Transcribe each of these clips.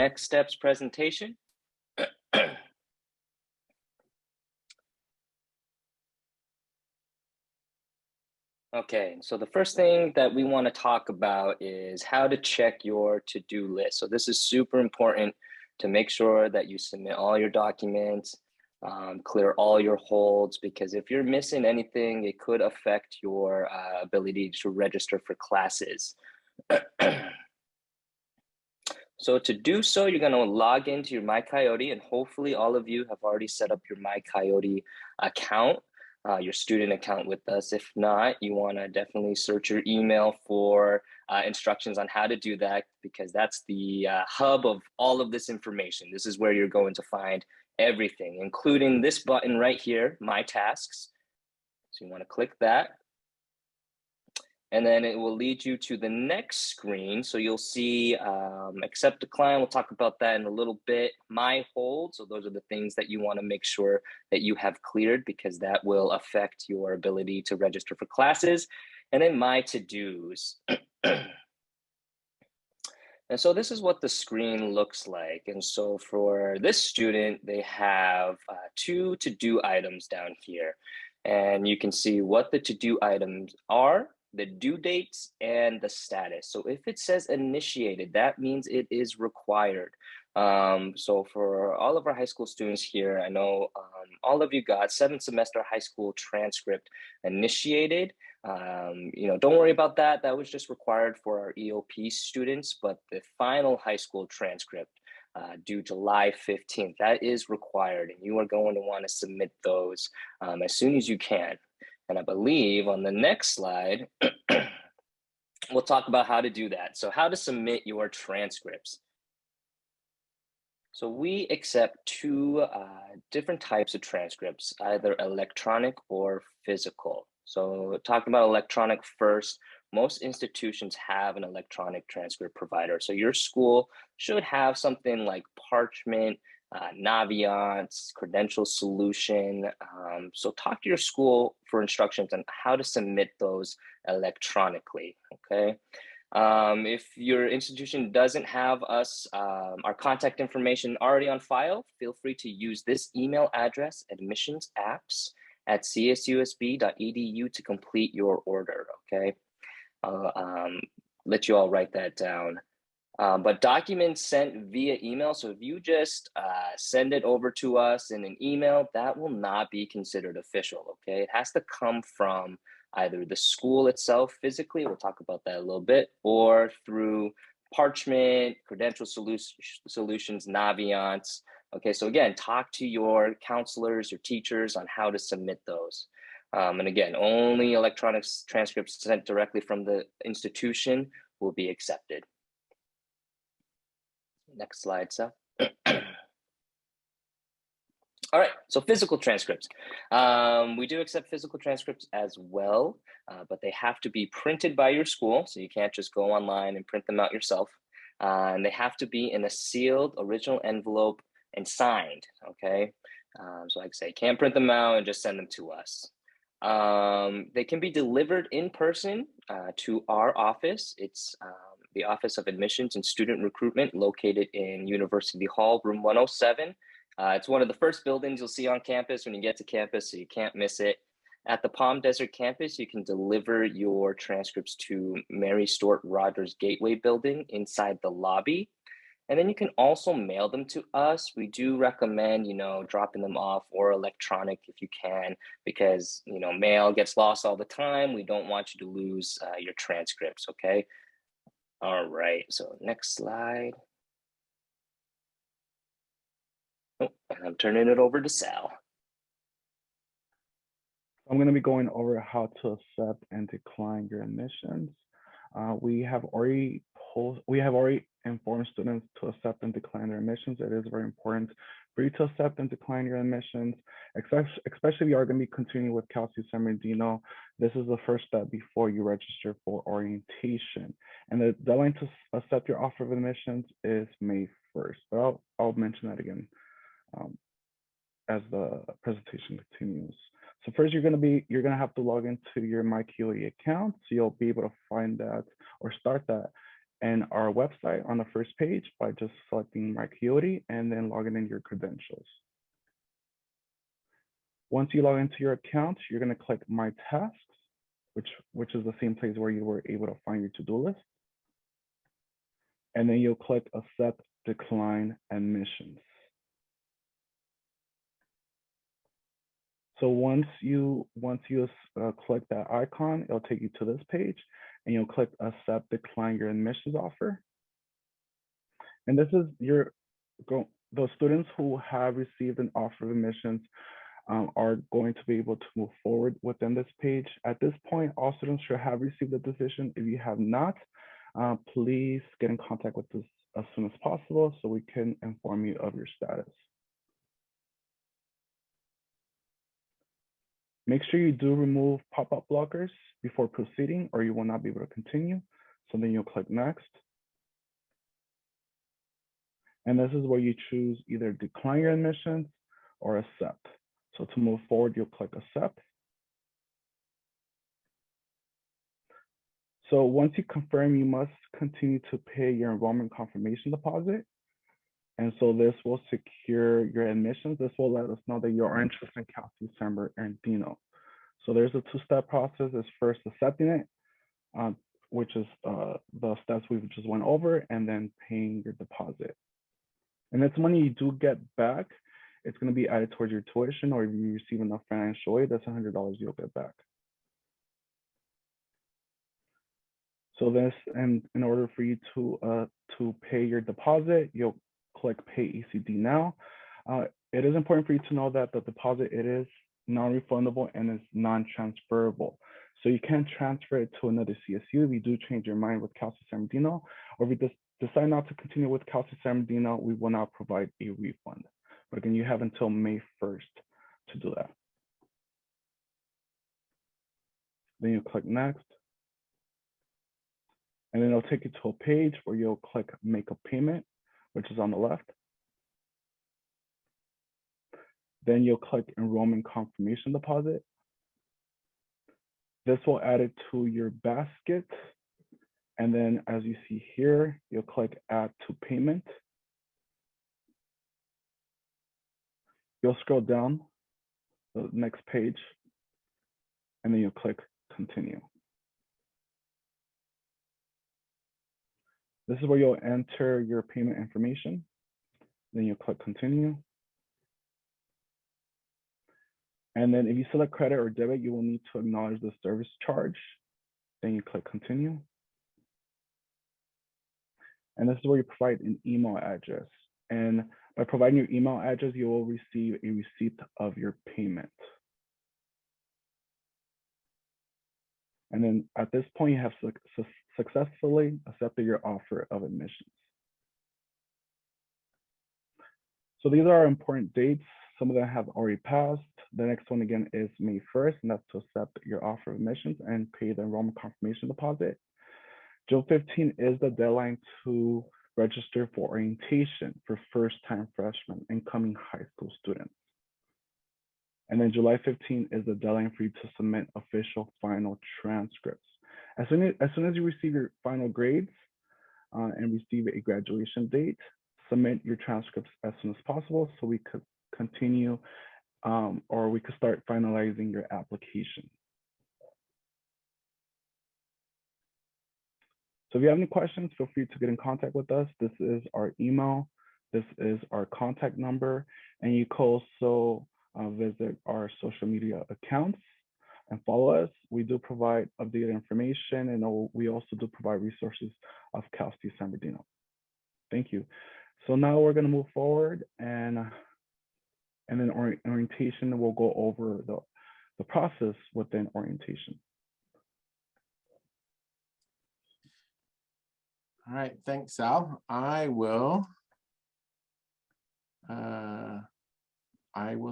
next steps presentation. Okay, so the first thing that we want to talk about is how to check your to-do list. So this is super important to make sure that you submit all your documents, clear all your holds, because if you're missing anything, it could affect your ability to register for classes. So to do so, you're going to log into your MyCoyote, and hopefully all of you have already set up your MyCoyote account, your student account with us. If not, you want to definitely search your email for instructions on how to do that, because that's the hub of all of this information. This is where you're going to find everything, including this button right here, My Tasks. So you want to click that. And then it will lead you to the next screen. So you'll see accept decline. We'll talk about that in a little bit. My hold. So those are the things that you want to make sure that you have cleared, because that will affect your ability to register for classes. And then my to-dos. And so this is what the screen looks like. And so for this student, they have 2 to-do items down here. And you can see what the to-do items are, the due dates, and the status. So if it says initiated, that means it is required. So for all of our high school students here, I know all of you got 7th semester high school transcript initiated. Don't worry about that. That was just required for our EOP students, but the final high school transcript due July 15th, that is required, and you are going to want to submit those as soon as you can. And I believe on the next slide, we'll talk about how to do that. So how to submit your transcripts. So we accept 2 different types of transcripts, either electronic or physical. So talking about electronic first, most institutions have an electronic transcript provider. So your school should have something like Parchment, Naviance, Credential Solution. So talk to your school for instructions on how to submit those electronically, okay? If your institution doesn't have our contact information already on file, feel free to use this email address, admissionsapps@csusb.edu, to complete your order, okay? I'll let you all write that down. But documents sent via email, so if you just send it over to us in an email, that will not be considered official, okay? It has to come from either the school itself physically, we'll talk about that a little bit, or through Parchment, Credential Solutions, Naviance. Okay, so again, talk to your counselors, your teachers on how to submit those. And again, only electronic transcripts sent directly from the institution will be accepted. Next slide, Seth. All right, so physical transcripts. We do accept physical transcripts as well, but they have to be printed by your school, so you can't just go online and print them out yourself. And they have to be in a sealed original envelope and signed, okay? So like I say, can't print them out and just send them to us. They can be delivered in person to our office. It's the Office of Admissions and Student Recruitment, located in University Hall, room 107. It's one of the first buildings you'll see on campus when you get to campus, so you can't miss it. At the Palm Desert campus, you can deliver your transcripts to Mary Stuart Rogers Gateway building inside the lobby. And then you can also mail them to us. We do recommend, dropping them off or electronic if you can, because, mail gets lost all the time. We don't want you to lose your transcripts, okay? All right, so next slide. Oh, and I'm turning it over to Sal. I'm going to be going over how to accept and decline your admissions. We have already informed students to accept and decline their admissions. It is very important for you to accept and decline your admissions, especially if you are going to be continuing with Cal San Bernardino. This is the first step before you register for orientation. And the deadline to accept your offer of admissions is May 1st. But I'll mention that again as the presentation continues. So first, you're gonna have to log into your MyCoyote account. So you'll be able to find that or start that and our website on the first page by just selecting My Coyote and then logging in your credentials. Once you log into your account, you're going to click My Tasks, which is the same place where you were able to find your to-do list. And then you'll click Accept, Decline Admissions. So once you click that icon, it'll take you to this page, and you'll click Accept, Decline your admissions offer. And this is those students who have received an offer of admissions are going to be able to move forward within this page. At this point, all students should have received a decision. If you have not, please get in contact with us as soon as possible so we can inform you of your status. Make sure you do remove pop-up blockers before proceeding or you will not be able to continue. So then you'll click Next. And this is where you choose either decline your admissions or accept. So to move forward, you'll click Accept. So once you confirm, you must continue to pay your enrollment confirmation deposit. And so this will secure your admissions. This will let us know that you are interested in Cal State San Bernardino. So there's a two-step process. Is first accepting it, which is the steps we've just went over, and then paying your deposit. And that's money you do get back. It's going to be added towards your tuition, or if you receive enough financial aid, that's $100 you'll get back. So this, and in order for you to pay your deposit, you'll click Pay ECD Now. It is important for you to know that the deposit, it is non-refundable and is non-transferable. So you can't transfer it to another CSU if you do change your mind with Cal State San Bernardino, or if you decide not to continue with Cal State San Bernardino, we will not provide a refund. But again, you have until May 1st to do that. Then you click Next. And then it'll take you to a page where you'll click Make a Payment, which is on the left. Then you'll click Enrollment Confirmation Deposit. This will add it to your basket. And then as you see here, you'll click Add to Payment. You'll scroll down the next page, and then you'll click Continue. This is where you'll enter your payment information. Then you'll click Continue. And then if you select credit or debit, you will need to acknowledge the service charge. Then you click Continue. And this is where you provide an email address. And by providing your email address, you will receive a receipt of your payment. And then at this point, you have successfully accepted your offer of admissions. So these are our important dates. Some of them have already passed. The next one again is May 1st, and that's to accept your offer of admissions and pay the enrollment confirmation deposit. June 15th is the deadline to register for orientation for first-time freshmen and incoming high school students. And then July 15th is the deadline for you to submit official final transcripts. As soon as you receive your final grades and receive a graduation date, submit your transcripts as soon as possible so we could continue or we could start finalizing your application. So if you have any questions, feel free to get in contact with us. This is our email. This is our contact number. And you can also visit our social media accounts and follow us. We do provide updated information, and we also do provide resources of Cal State San Bernardino. Thank you. So now we're going to move forward, and then orientation, we'll go over the process within orientation. All right, thanks, Sal. I will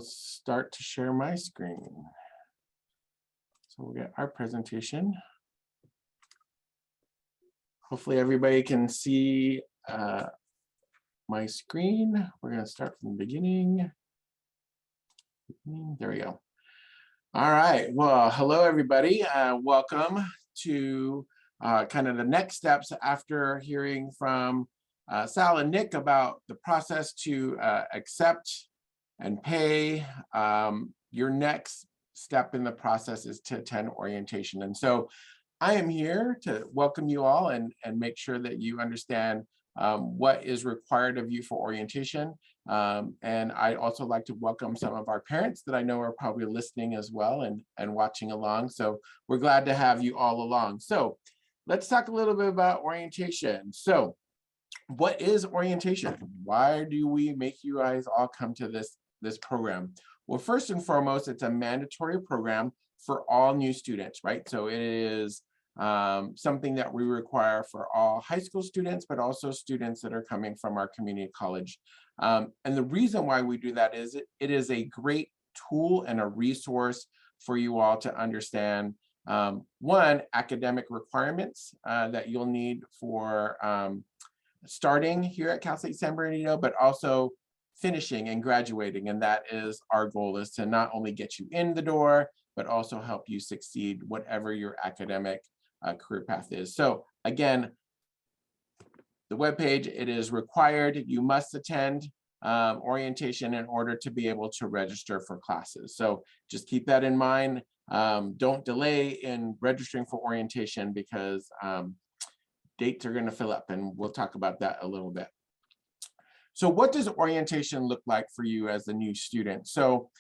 start to share my screen. So we'll get our presentation. Hopefully everybody can see my screen. We're going to start from the beginning. There we go. All right. Well, hello, everybody. Welcome to kind of the next steps after hearing from Sal and Nick about the process to accept and pay. Your next step in the process is to attend orientation. And so I am here to welcome you all and make sure that you understand what is required of you for orientation. And I'd also like to welcome some of our parents that I know are probably listening as well and watching along. So we're glad to have you all along. So let's talk a little bit about orientation. So what is orientation? Why do we make you guys all come to this program? Well, first and foremost, it's a mandatory program for all new students, right? So it is something that we require for all high school students, but also students that are coming from our community college. And the reason why we do that is it is a great tool and a resource for you all to understand one, academic requirements that you'll need for starting here at Cal State San Bernardino, but also finishing and graduating. And that is our goal, is to not only get you in the door, but also help you succeed whatever your academic career path is. So again, the webpage, it is required. You must attend orientation in order to be able to register for classes. So just keep that in mind. Don't delay in registering for orientation, because dates are going to fill up, and we'll talk about that a little bit. So what does orientation look like for you as a new student? So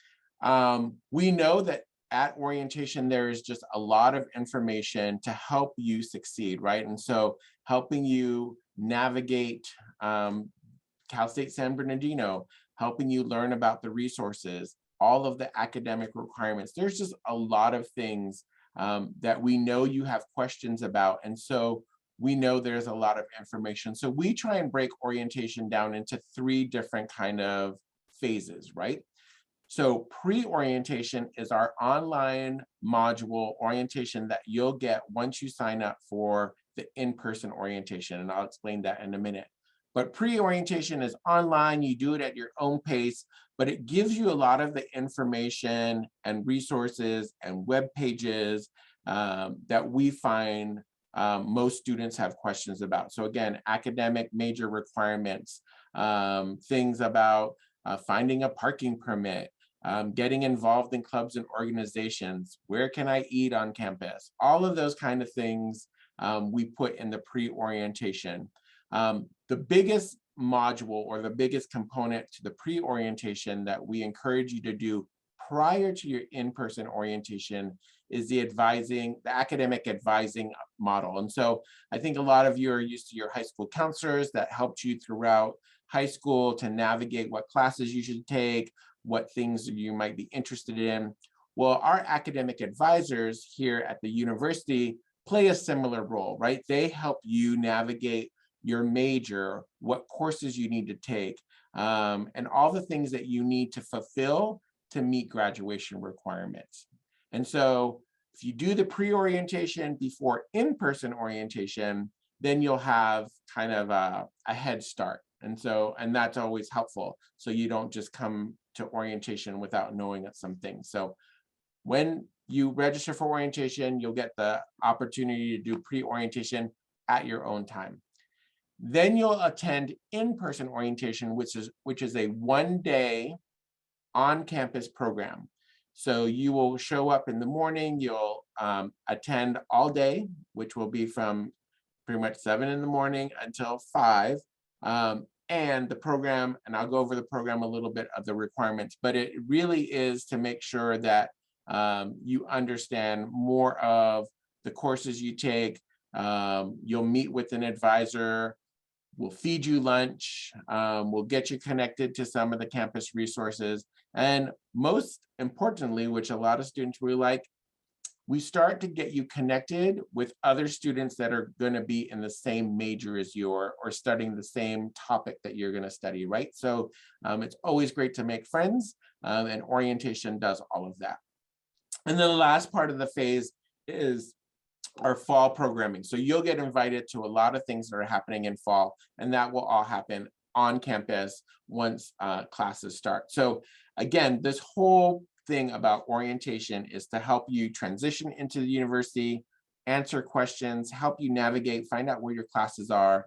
we know that at orientation, there is just a lot of information to help you succeed, right? And so helping you navigate Cal State San Bernardino, helping you learn about the resources, all of the academic requirements. There's just a lot of things that we know you have questions about. And so we know there's a lot of information. So we try and break orientation down into 3 different kind of phases, right? So pre-orientation is our online module orientation that you'll get once you sign up for the in-person orientation. And I'll explain that in a minute. But pre-orientation is online. You do it at your own pace, but it gives you a lot of the information and resources and web pages that we find most students have questions about. So again, academic major requirements, things about finding a parking permit, getting involved in clubs and organizations, where can I eat on campus? All of those kind of things we put in the pre-orientation. The biggest module or the biggest component to the pre-orientation that we encourage you to do prior to your in-person orientation is the academic advising model. And so I think a lot of you are used to your high school counselors that helped you throughout high school to navigate what classes you should take, what things you might be interested in. Well, our academic advisors here at the university play a similar role, right? They help you navigate your major, what courses you need to take, and all the things that you need to fulfill to meet graduation requirements. And so if you do the pre-orientation before in-person orientation, then you'll have kind of a head start. And that's always helpful. So you don't just come to orientation without knowing some things. So when you register for orientation, you'll get the opportunity to do pre-orientation at your own time. Then you'll attend in-person orientation, which is a 1-day on-campus program. So you will show up in the morning, you'll attend all day, which will be from pretty much 7 in the morning until 5. And the program, and I'll go over the program a little bit of the requirements, but it really is to make sure that you understand more of the courses you take. You'll meet with an advisor. We'll feed you lunch. We'll get you connected to some of the campus resources. And most importantly, which a lot of students really like, we start to get you connected with other students that are going to be in the same major as you or studying the same topic that you're going to study, right? So it's always great to make friends, and orientation does all of that. And then the last part of the phase is our fall programming. So you'll get invited to a lot of things that are happening in fall, and that will all happen on campus once classes start. So again, this whole thing about orientation is to help you transition into the university answer questions, help you navigate, find out where your classes are.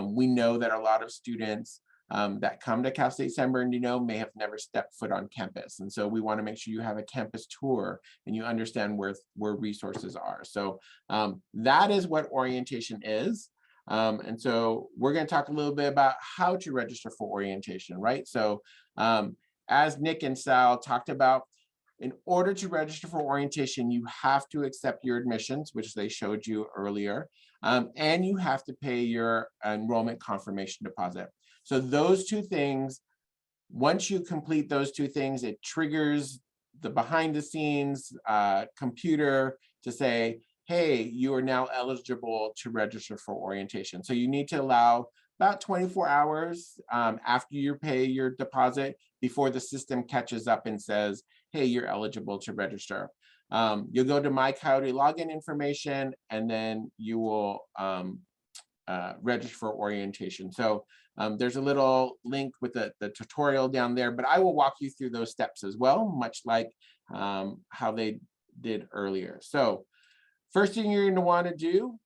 We know that a lot of students that come to Cal State San Bernardino may have never stepped foot on campus. And so we want to make sure you have a campus tour and you understand where resources are. So that is what orientation is. And so we're going to talk a little bit about how to register for orientation, right? So as Nick and Sal talked about, in order to register for orientation, you have to accept your admissions, which they showed you earlier, and you have to pay your enrollment confirmation deposit. So those two things, once you complete those two things, it triggers the behind the scenes computer to say, hey, you are now eligible to register for orientation. So you need to allow about 24 hours after you pay your deposit before the system catches up and says, hey, you're eligible to register. You'll go to My Coyote login information, and then you will register for orientation. So there's a little link with the tutorial down there, but I will walk you through those steps as well, much like how they did earlier. So first thing you're going to want to do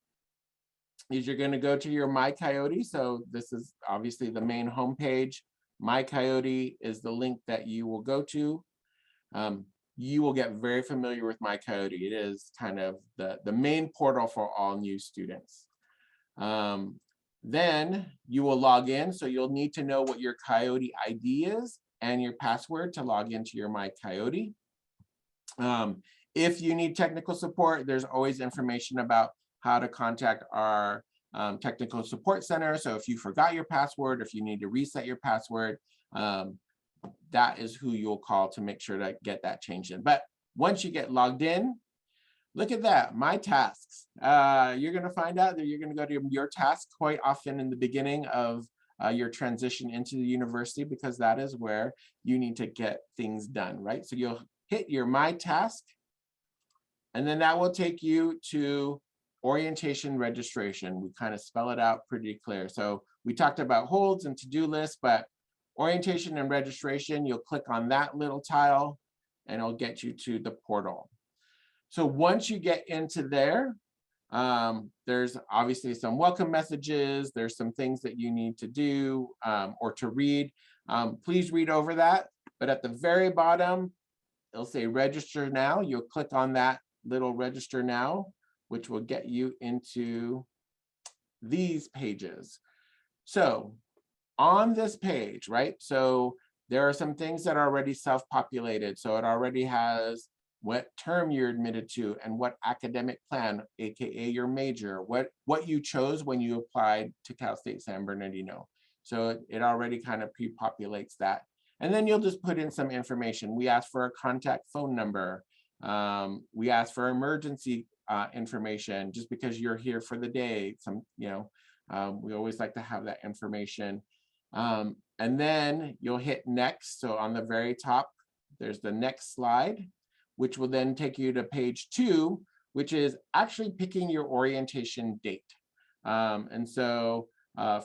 is you're going to go to your My Coyote. So this is obviously the main homepage. My Coyote is the link that you will go to. You will get very familiar with My Coyote. It is kind of the main portal for all new students. Then you will log in. So you'll need to know what your Coyote ID is and your password to log into your My Coyote. If you need technical support, there's always information about how to contact our technical support center. So if you forgot your password, if you need to reset your password, that is who you'll call to make sure to get that changed in. But once you get logged in, look at that, My Tasks. You're going to find out that you're going to go to your tasks quite often in the beginning of your transition into the university, because that is where you need to get things done, right? So you'll hit your My Task, and then that will take you to orientation registration. We kind of spell it out pretty clear. So we talked about holds and to-do lists, but orientation and registration, you'll click on that little tile and it'll get you to the portal. So once you get into there, there's obviously some welcome messages. There's some things that you need to do or to read. Please read over that. But at the very bottom, it'll say register now. You'll click on that little register now, which will get you into these pages. So on this page, right? So there are some things that are already self-populated. So it already has what term you're admitted to and what academic plan, AKA your major, what you chose when you applied to Cal State San Bernardino. So it already kind of pre-populates that. And then you'll just put in some information. We ask for a contact phone number. We ask for emergency information, just because you're here for the day. We always like to have that information. And then you'll hit next. So on the very top, there's the next slide, which will then take you to page 2, which is actually picking your orientation date. And so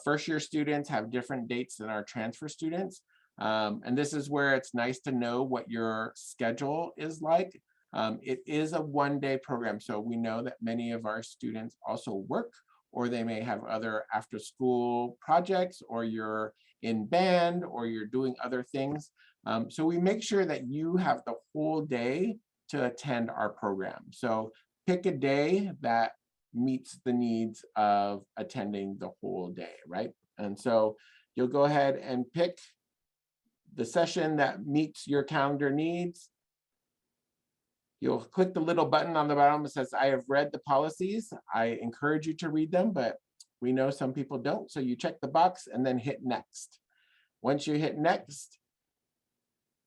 first year students have different dates than our transfer students. And this is where it's nice to know what your schedule is like. It is a one-day program. So we know that many of our students also work, or they may have other after-school projects, or you're in band, or you're doing other things. So we make sure that you have the whole day to attend our program. So pick a day that meets the needs of attending the whole day, right? And so you'll go ahead and pick the session that meets your calendar needs. You'll click the little button on the bottom that says, I have read the policies. I encourage you to read them, but we know some people don't. So you check the box and then hit next. Once you hit next,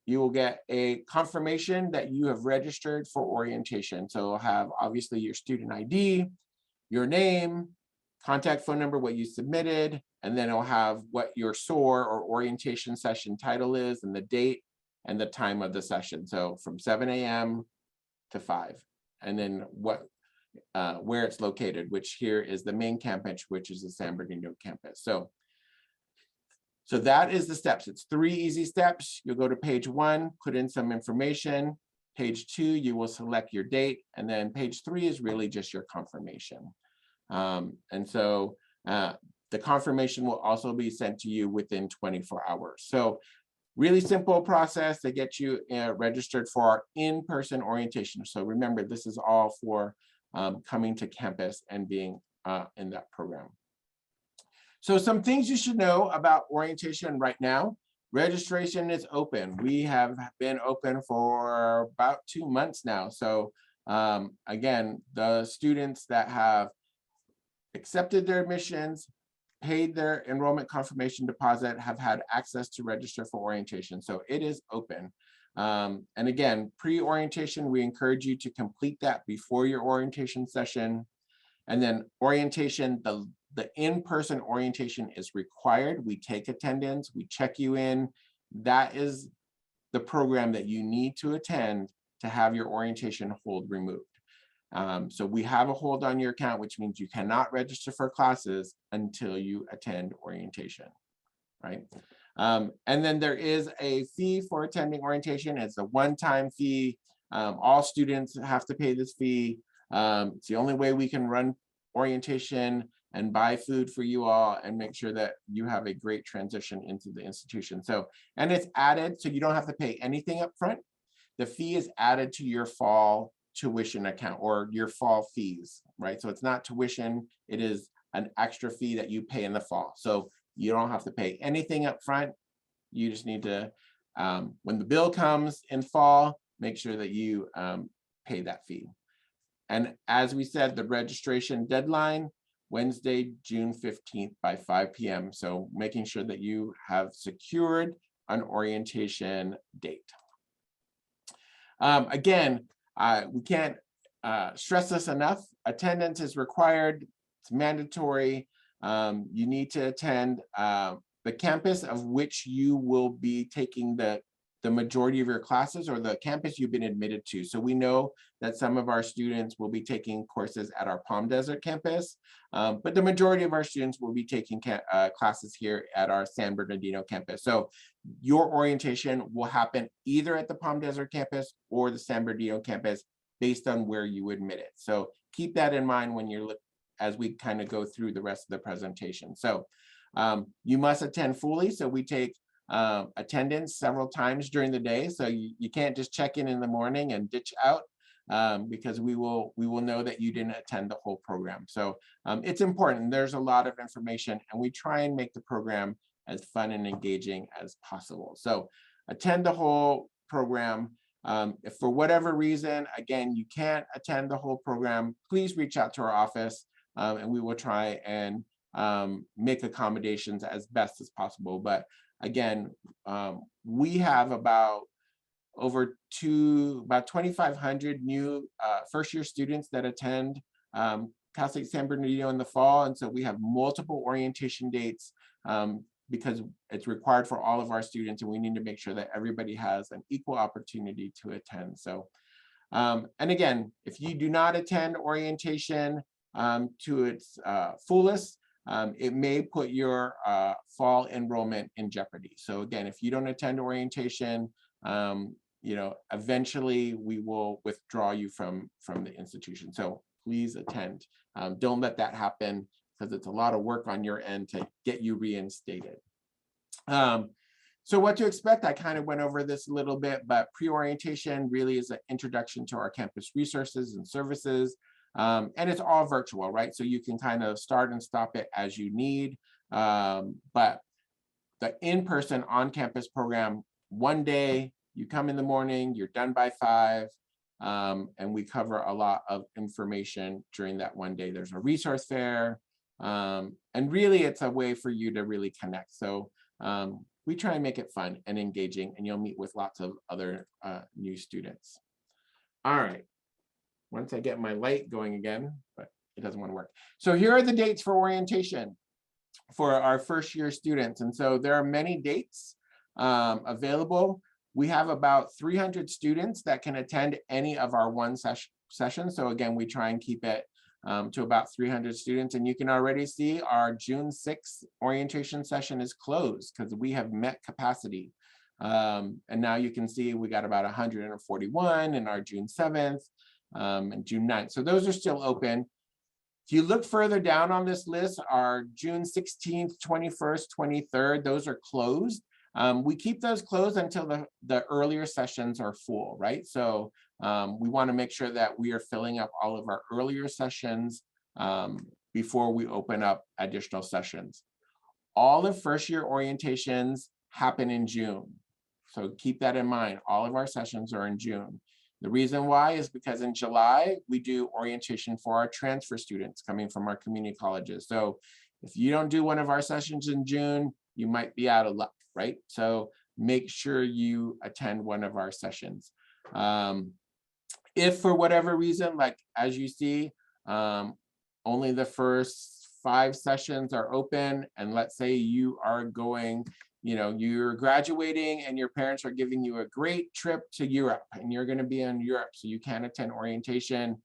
you will get a confirmation that you have registered for orientation. So it'll have obviously your student ID, your name, contact phone number, what you submitted, and then it'll have what your SOAR or orientation session title is, and the date and the time of the session. So from 7 a.m. to 5, and then where it's located, which here is the main campus, which is the San Bernardino campus. So that is the steps. It's 3 easy steps. You'll go to page 1, put in some information. Page 2, you will select your date. And then page 3 is really just your confirmation. And so the confirmation will also be sent to you within 24 hours. So really simple process to get you registered for our in-person orientation. So remember, this is all for coming to campus and being in that program. So some things you should know about orientation right now. Registration is open. We have been open for about 2 months now. So again, the students that have accepted their admissions, paid their enrollment confirmation deposit, have had access to register for orientation. So it is open. And again, pre-orientation, we encourage you to complete that before your orientation session. And then orientation, the in-person orientation is required. We take attendance, we check you in. That is the program that you need to attend to have your orientation hold removed. So we have a hold on your account, which means you cannot register for classes until you attend orientation, right? And then there is a fee for attending orientation. It's a one-time fee. All students have to pay this fee. It's the only way we can run orientation and buy food for you all and make sure that you have a great transition into the institution. So, and it's added, so you don't have to pay anything up front. The fee is added to your fall tuition account or your fall fees, right? So it's not tuition, it is an extra fee that you pay in the fall. So you don't have to pay anything up front. You just need to, when the bill comes in fall, make sure that you pay that fee. And as we said, the registration deadline, Wednesday, June 15th by 5 p.m. So making sure that you have secured an orientation date. Again, we can't stress this enough. Attendance is required. It's mandatory. You need to attend the campus of which you will be taking the majority of your classes, or the campus you've been admitted to. So we know that some of our students will be taking courses at our Palm Desert campus, but the majority of our students will be taking classes here at our San Bernardino campus. So your orientation will happen either at the Palm Desert campus or the San Bernardino campus based on where you admit it. So keep that in mind when you're as we kind of go through the rest of the presentation. So you must attend fully. So we take attendance several times during the day. So you can't just check in the morning and ditch out, because we will know that you didn't attend the whole program. So it's important. There's a lot of information, and we try and make the program as fun and engaging as possible. So attend the whole program. If for whatever reason, again, you can't attend the whole program, please reach out to our office, and we will try and make accommodations as best as possible. But again, we have about 2,500 new first-year students that attend Cal State San Bernardino in the fall, and so we have multiple orientation dates because it's required for all of our students, and we need to make sure that everybody has an equal opportunity to attend. So, and again, if you do not attend orientation to its fullest, it may put your fall enrollment in jeopardy. So again, if you don't attend orientation, eventually we will withdraw you from the institution. So please attend. Don't let that happen, because it's a lot of work on your end to get you reinstated. So what to expect, I kind of went over this a little bit, but pre-orientation really is an introduction to our campus resources and services. And it's all virtual, right? So you can kind of start and stop it as you need. But the in-person on-campus program, one day, you come in the morning, you're done by 5, and we cover a lot of information during that one day. There's a resource fair, and really it's a way for you to really connect. So we try and make it fun and engaging, and you'll meet with lots of other new students. All right. Once I get my light going again, but it doesn't want to work. So here are the dates for orientation for our first year students. And so there are many dates available. We have about 300 students that can attend any of our one session. So again, we try and keep it to about 300 students. And you can already see our June 6th orientation session is closed because we have met capacity. And now you can see we got about 141 in our June 7th and June 9th. So those are still open. If you look further down on this list, our June 16th, 21st, 23rd, those are closed. We keep those closed until the earlier sessions are full, right? So we want to make sure that we are filling up all of our earlier sessions before we open up additional sessions. All the first year orientations happen in June. So keep that in mind. All of our sessions are in June. The reason why is because in July, we do orientation for our transfer students coming from our community colleges. So if you don't do one of our sessions in June, you might be out of luck, right? So make sure you attend one of our sessions. If for whatever reason, like as you see, only the first 5 sessions are open, and let's say you are going, you're graduating and your parents are giving you a great trip to Europe and you're going to be in Europe, so you can't attend orientation,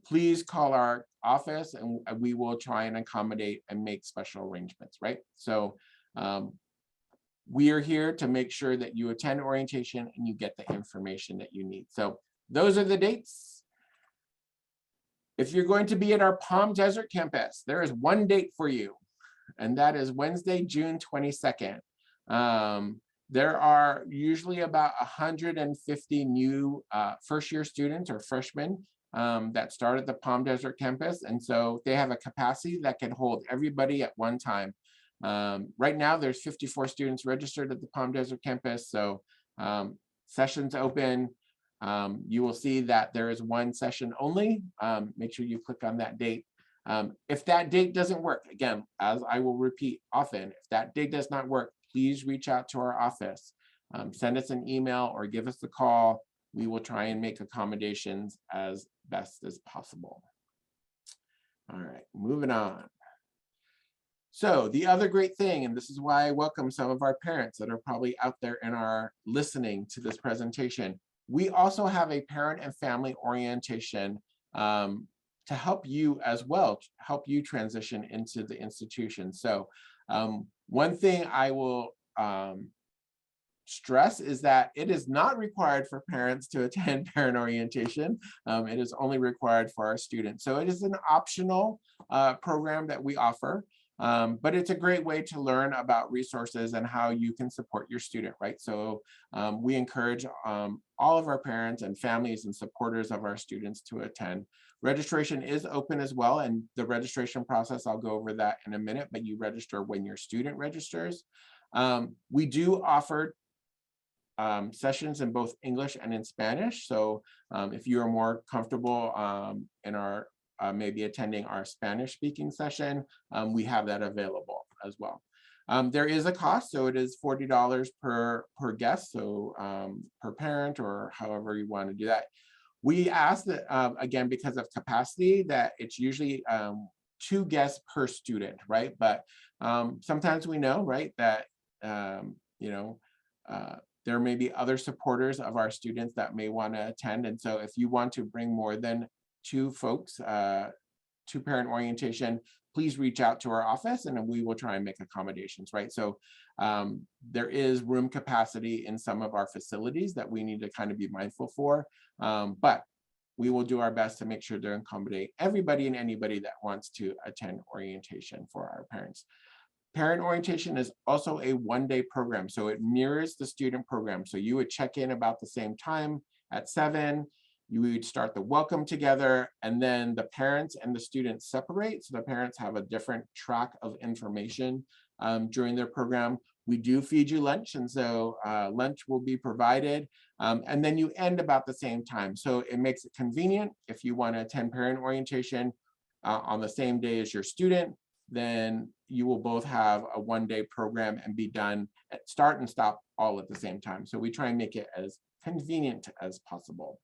please call our office and we will try and accommodate and make special arrangements, right? So we are here to make sure that you attend orientation and you get the information that you need. So those are the dates. If you're going to be at our Palm Desert campus, there is one date for you, and that is Wednesday, June 22nd. There are usually about 150 new first-year students or freshmen that start at the Palm Desert campus, and so they have a capacity that can hold everybody at one time. Right now, there's 54 students registered at the Palm Desert campus, so sessions open. You will see that there is one session only. Make sure you click on that date. If that date doesn't work, again, as I will repeat often, if that date does not work, please reach out to our office. Send us an email or give us a call. We will try and make accommodations as best as possible. All right, moving on. So the other great thing, and this is why I welcome some of our parents that are probably out there and are listening to this presentation, we also have a parent and family orientation to help you as well, help you transition into the institution. So one thing I will stress is that it is not required for parents to attend parent orientation. It is only required for our students. So it is an optional program that we offer. But it's a great way to learn about resources and how you can support your student, right? So we encourage all of our parents and families and supporters of our students to attend. Registration is open as well, and the registration process, I'll go over that in a minute, but you register when your student registers. We do offer sessions in both English and in Spanish. So if you are more comfortable in our maybe attending our Spanish speaking session, we have that available as well. There is a cost, so it is $40 per guest, so per parent or however you want to do that. We ask that, again, because of capacity, that it's usually 2 guests per student, right? But sometimes we know, right, that, there may be other supporters of our students that may want to attend. And so if you want to bring more than 2 folks to parent orientation, please reach out to our office and we will try and make accommodations, right? So there is room capacity in some of our facilities that we need to kind of be mindful for, but we will do our best to make sure to accommodate everybody and anybody that wants to attend orientation for our parents. Parent orientation is also a one-day program, so it mirrors the student program. So you would check in about the same time at 7. You would start the welcome together, and then the parents and the students separate. So the parents have a different track of information during their program. We do feed you lunch, and so lunch will be provided. And then you end about the same time. So it makes it convenient. If you want to attend parent orientation on the same day as your student, then you will both have a one-day program and be done at start and stop all at the same time. So we try and make it as convenient as possible.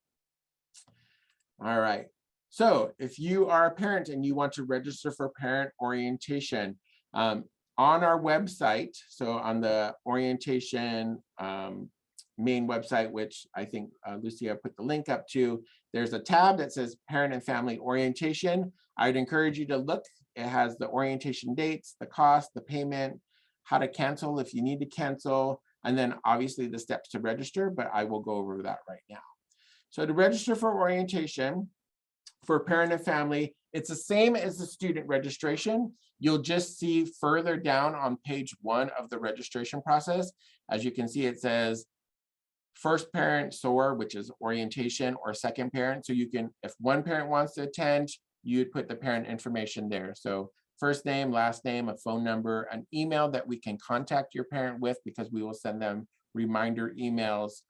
All right, so if you are a parent and you want to register for parent orientation, on our website, so on the orientation main website, which I think Lucia put the link up to, there's a tab that says Parent and Family Orientation. I'd encourage you to look. It has the orientation dates, the cost, the payment, how to cancel if you need to cancel. and then obviously the steps to register, but I will go over that right now. So to register for orientation for parent and family, it's the same as the student registration. You'll just see further down on page 1 of the registration process. As you can see, it says first parent SOAR, which is orientation, or second parent. So you can, if one parent wants to attend, you'd put the parent information there. So first name, last name, a phone number, an email that we can contact your parent with, because we will send them reminder emails.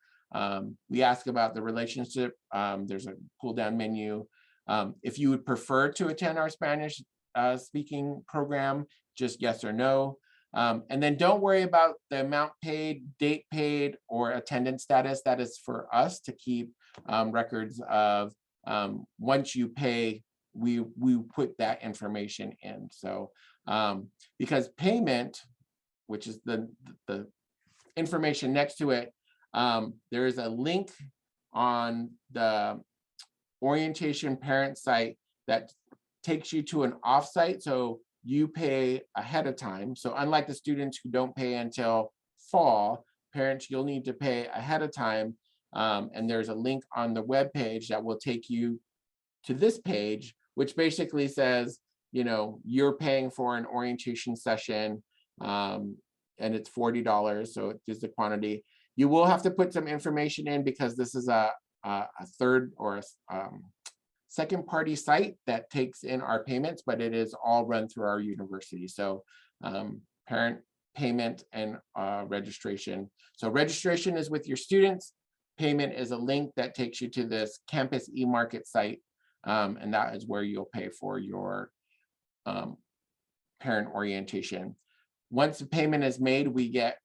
We ask about the relationship. There's a pull down menu. If you would prefer to attend our Spanish speaking program, just yes or no. And then don't worry about the amount paid, date paid, or attendance status. That is for us to keep records of. Once you pay, we put that information in. So because payment, which is the information next to it, there is a link on the orientation parent site that takes you to an offsite. So you pay ahead of time. So unlike the students who don't pay until fall, parents, you'll need to pay ahead of time. And there's a link on the web page that will take you to this page, which basically says, you know, you're paying for an orientation session, and it's $40. So it gives the quantity. You will have to put some information in, because this is a third or a second party site that takes in our payments, but it is all run through our university. So parent, payment, and registration. So registration is with your students. Payment is a link that takes you to this campus e-market site, and that is where you'll pay for your parent orientation. Once the payment is made, we get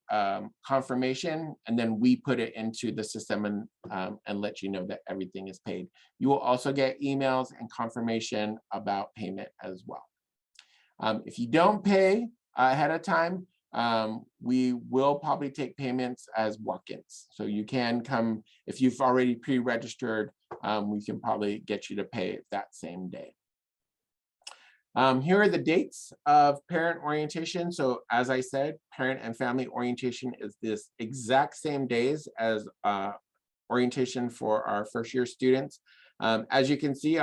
confirmation, and then we put it into the system and let you know that everything is paid. You will also get emails and confirmation about payment as well. If you don't pay ahead of time, we will probably take payments as walk-ins. So you can come, if you've already pre-registered, we can probably get you to pay that same day. Here are the dates of parent orientation. So as I said, parent and family orientation is this exact same days as orientation for our first year students. As you can see,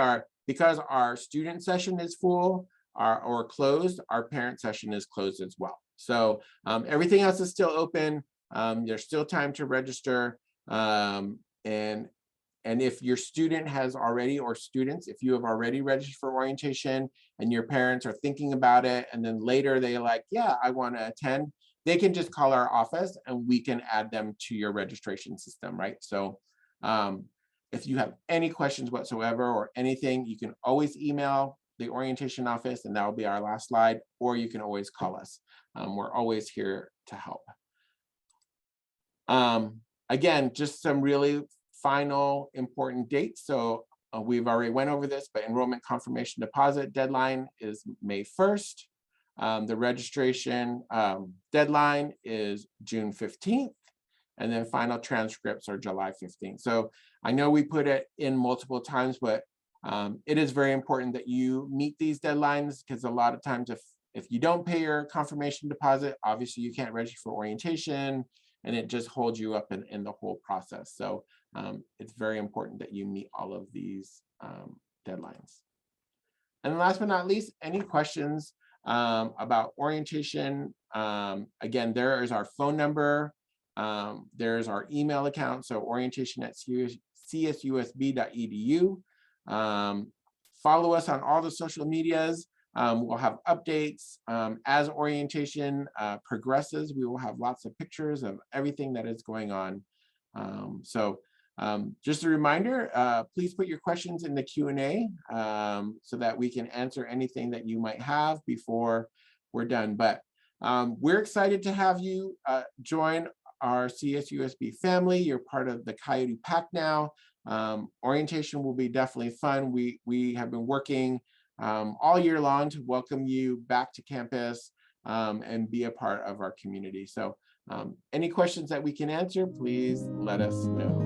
because our student session is full or closed, our parent session is closed as well. So everything else is still open. There's still time to register. And if your student has already, or students, if you have already registered for orientation and your parents are thinking about it, and then later they're like, yeah, I want to attend, they can just call our office and we can add them to your registration system, right? So if you have any questions whatsoever or anything, you can always email the orientation office, and that will be our last slide, or you can always call us. We're always here to help. Again, just some really final important dates. So we've already went over this, but enrollment confirmation deposit deadline is May 1st. The registration deadline is June 15th. And then final transcripts are July 15th. So I know we put it in multiple times, but it is very important that you meet these deadlines, because a lot of times if you don't pay your confirmation deposit, obviously you can't register for orientation, and it just holds you up in the whole process. So it's very important that you meet all of these deadlines. And last but not least, any questions about orientation? Again, there is our phone number. There's our email account. So orientation@csusb.edu. Follow us on all the social medias. We'll have updates as orientation progresses. We will have lots of pictures of everything that is going on. Just a reminder, please put your questions in the Q&A so that we can answer anything that you might have before we're done. But we're excited to have you join our CSUSB family. You're part of the Coyote Pack now. Orientation will be definitely fun. We have been working all year long to welcome you back to campus and be a part of our community. So any questions that we can answer, please let us know.